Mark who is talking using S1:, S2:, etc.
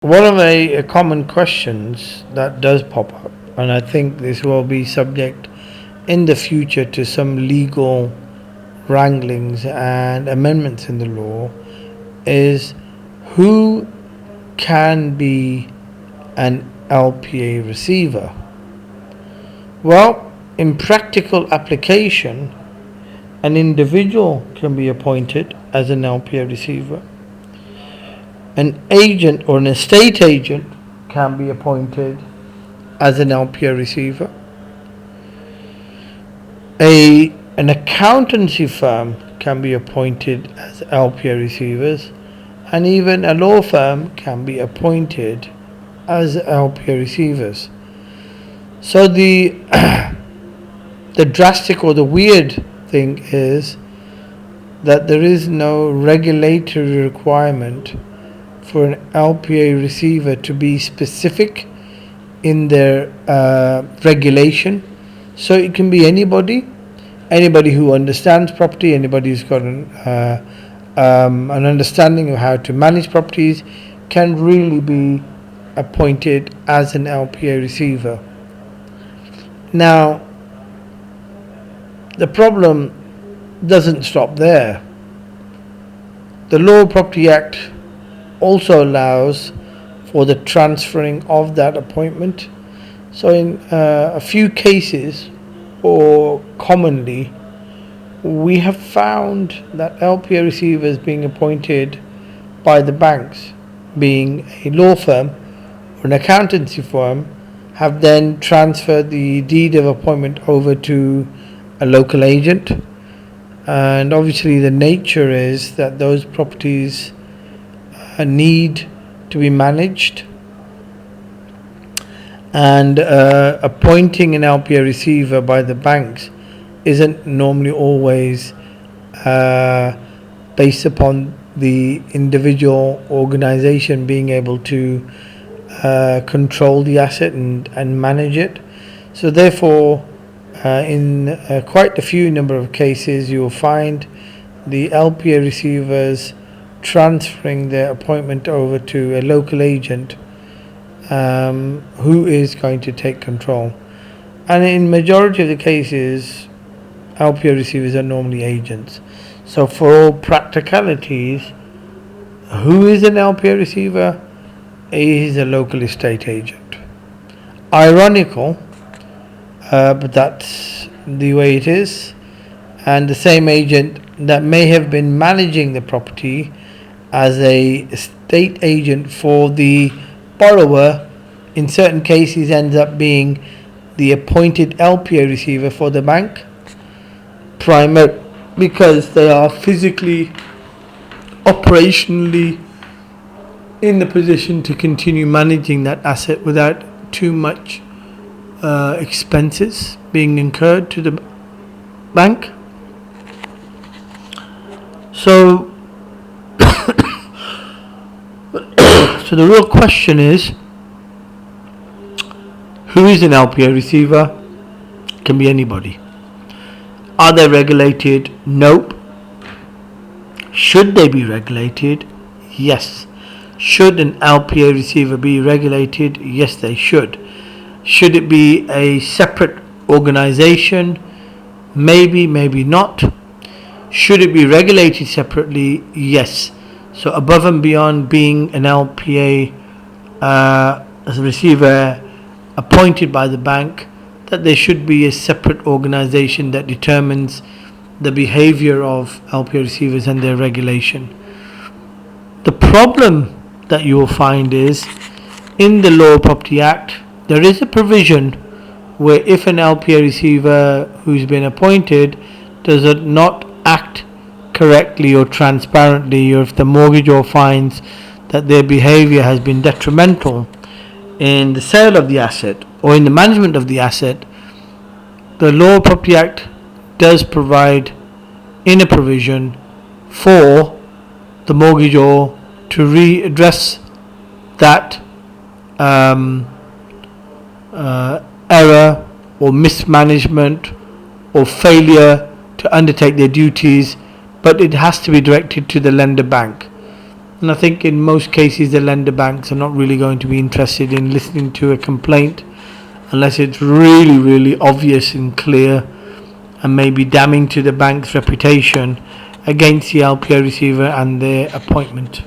S1: One of the common questions that does pop up, and I think this will be subject in the future to some legal wranglings and amendments in the law, is who can be an LPA receiver? Well, in practical application, an individual can be appointed as an LPA receiver. An agent or an estate agent can be appointed as an LPA receiver. An accountancy firm can be appointed as LPA receivers, and even a law firm can be appointed as LPA receivers. So the the drastic or the weird thing is that there is no regulatory requirement for an LPA receiver to be specific in their regulation. So it can be anybody who understands property, anybody who's got an understanding of how to manage properties can really be appointed as an LPA receiver. Now, the problem doesn't stop there. The Law Property Act also allows for the transferring of that appointment. So in a few cases, or commonly, we have found that LPA receivers being appointed by the banks, being a law firm or an accountancy firm, have then transferred the deed of appointment over to a local agent. And obviously the nature is that those properties need to be managed, and appointing an LPA receiver by the banks isn't normally always based upon the individual organization being able to control the asset and manage it. So therefore, in quite a few number of cases, you will find the LPA receivers transferring their appointment over to a local agent who is going to take control. And in majority of the cases, LPA receivers are normally agents. So for all practicalities, who is an LPA receiver? He is a local estate agent. Ironical, but that's the way it is. And the same agent that may have been managing the property as a estate agent for the borrower, in certain cases ends up being the appointed LPA receiver for the bank, because they are physically, operationally in the position to continue managing that asset without too much expenses being incurred to the bank. So So the real question is, who is an LPA receiver? Can be anybody. Are they regulated? Nope. Should they be regulated? Yes. Should an LPA receiver be regulated? Yes, they should. Should it be a separate organization? Maybe, maybe not. Should it be regulated separately? Yes. So above and beyond being an LPA as a receiver appointed by the bank, that there should be a separate organization that determines the behavior of LPA receivers and their regulation. The problem that you will find is, in the Law Property Act, there is a provision where if an LPA receiver who's been appointed does not act correctly or transparently, or if the mortgagor finds that their behavior has been detrimental in the sale of the asset or in the management of the asset, the Law Property Act does provide in a provision for the mortgagor to readdress that error or mismanagement or failure to undertake their duties, but it has to be directed to the lender bank. And I think in most cases the lender banks are not really going to be interested in listening to a complaint unless it's really, really obvious and clear and maybe damning to the bank's reputation against the LPO receiver and their appointment.